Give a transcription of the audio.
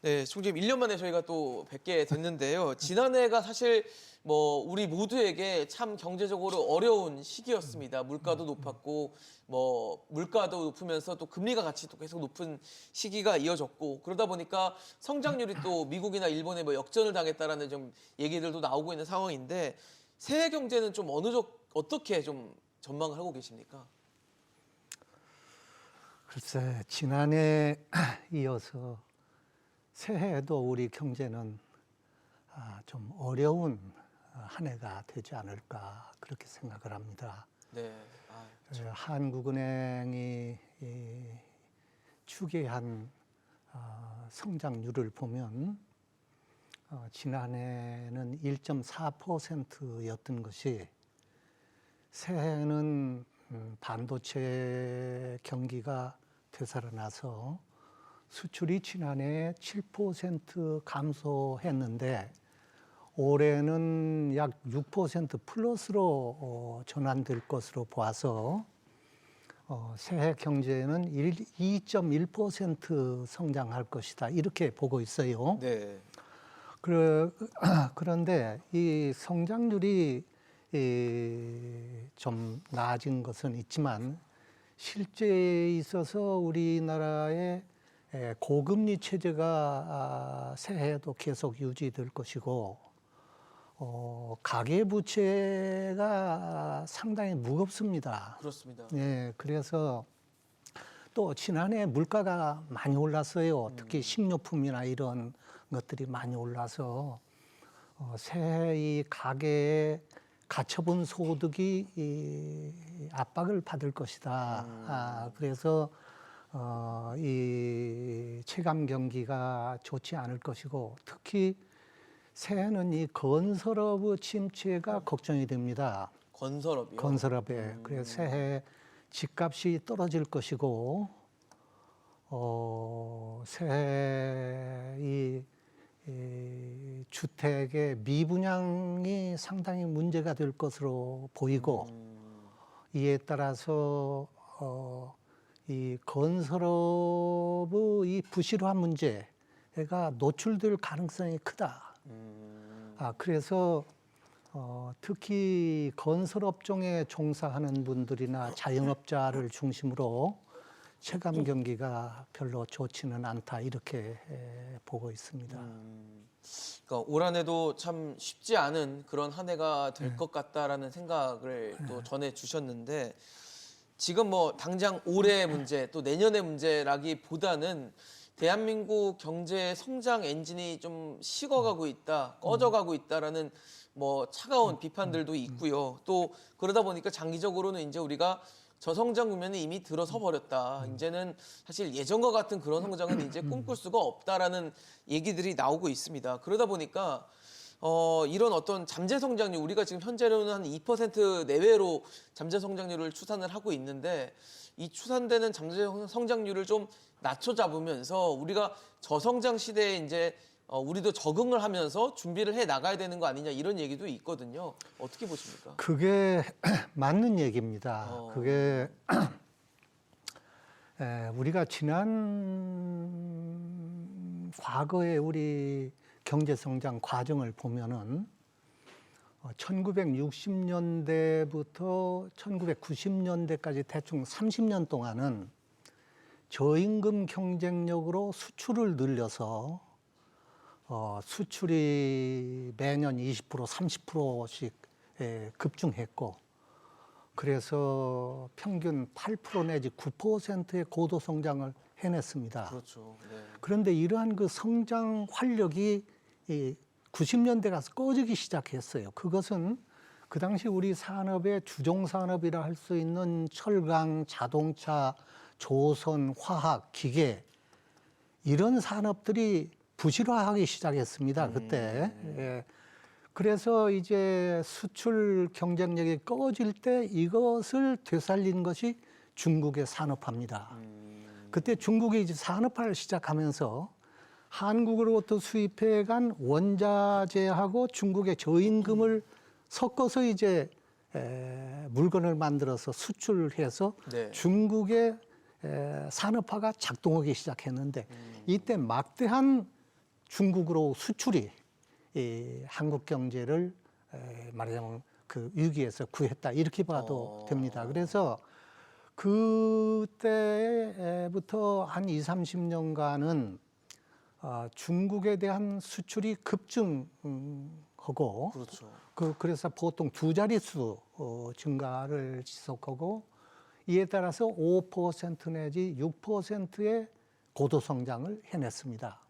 네, 총재님 1년 만에 저희가 또 뵙게 됐는데요. 지난해가 사실 뭐 우리 모두에게 참 경제적으로 어려운 시기였습니다. 물가도 높았고 뭐 물가도 높으면서 또 금리가 같이 또 계속 높은 시기가 이어졌고 그러다 보니까 성장률이 또 미국이나 일본에 뭐 역전을 당했다라는 좀 얘기들도 나오고 있는 상황인데 새해 경제는 좀 어떻게 좀 전망을 하고 계십니까? 글쎄, 지난해 이어서 새해에도 우리 경제는 좀 어려운 한 해가 되지 않을까 그렇게 생각을 합니다. 네. 그렇죠. 한국은행이 추계한 성장률을 보면 지난해는 1.4%였던 것이 새해에는 반도체 경기가 되살아나서 수출이 지난해 7% 감소했는데 올해는 약 6% 플러스로 전환될 것으로 보아서 새해 경제는 2.1% 성장할 것이다 이렇게 보고 있어요. 네. 그런데 이 성장률이 좀 나아진 것은 있지만 실제에 있어서 우리나라의 고금리 체제가 새해에도 계속 유지될 것이고 가계부채가 상당히 무겁습니다. 그렇습니다. 예, 그래서 또 지난해 물가가 많이 올랐어요. 특히 식료품이나 이런 것들이 많이 올라서 새해 이 가계에 가처분 소득이 압박을 받을 것이다. 그래서 이 체감 경기가 좋지 않을 것이고 특히 새해는 이 건설업의 침체가 걱정이 됩니다. 건설업이요? 건설업에. 그래서 새해 집값이 떨어질 것이고 새해 이 주택의 미분양이 상당히 문제가 될 것으로 보이고 이에 따라서 이 건설업의 이 부실화 문제가 노출될 가능성이 크다. 그래서 특히 건설업종에 종사하는 분들이나 자영업자를 중심으로 체감 경기가 별로 좋지는 않다 이렇게 보고 있습니다. 그러니까 올 한해도 참 쉽지 않은 그런 한 해가 될 것 같다라는 생각을 또 전해 주셨는데 지금 뭐 당장 올해의 문제 또 내년의 문제라기보다는 대한민국 경제 성장 엔진이 좀 식어가고 있다, 꺼져가고 있다라는 뭐 차가운 비판들도 있고요. 또 그러다 보니까 장기적으로는 이제 우리가 저성장 국면에 이미 들어서 버렸다. 이제는 사실 예전과 같은 그런 성장은 이제 꿈꿀 수가 없다라는 얘기들이 나오고 있습니다. 그러다 보니까 이런 어떤 잠재 성장률, 우리가 지금 현재로는 한 2% 내외로 잠재 성장률을 추산을 하고 있는데 이 추산되는 잠재 성장률을 좀 낮춰 잡으면서 우리가 저성장 시대에 이제 우리도 적응을 하면서 준비를 해 나가야 되는 거 아니냐 이런 얘기도 있거든요. 어떻게 보십니까? 그게 맞는 얘기입니다. 그게 우리가 지난 과거에 우리 경제 성장 과정을 보면은 1960년대부터 1990년대까지 대충 30년 동안은 저임금 경쟁력으로 수출을 늘려서 수출이 매년 20% 30%씩 급증했고 그래서 평균 8% 내지 9%의 고도 성장을 해냈습니다. 그렇죠. 네. 그런데 이러한 그 성장 활력이 90년대 가서 꺼지기 시작했어요. 그것은 그 당시 우리 산업의 주종 산업이라 할 수 있는 철강, 자동차, 조선, 화학, 기계 이런 산업들이 부실화하기 시작했습니다. 그때. 예. 그래서 이제 수출 경쟁력이 꺼질 때 이것을 되살린 것이 중국의 산업화입니다. 그때 중국이 이제 산업화를 시작하면서 한국으로부터 수입해간 원자재하고 중국의 저임금을 섞어서 이제 물건을 만들어서 수출해서 네. 중국의 산업화가 작동하기 시작했는데 이때 막대한 중국으로 수출이 한국 경제를 말하자면 그 위기에서 구했다 이렇게 봐도 됩니다. 그래서 그때부터 한 2, 30년간은 중국에 대한 수출이 급증하고 그렇죠. 그래서 보통 두 자릿수 증가를 지속하고 이에 따라서 5% 내지 6%의 고도 성장을 해냈습니다.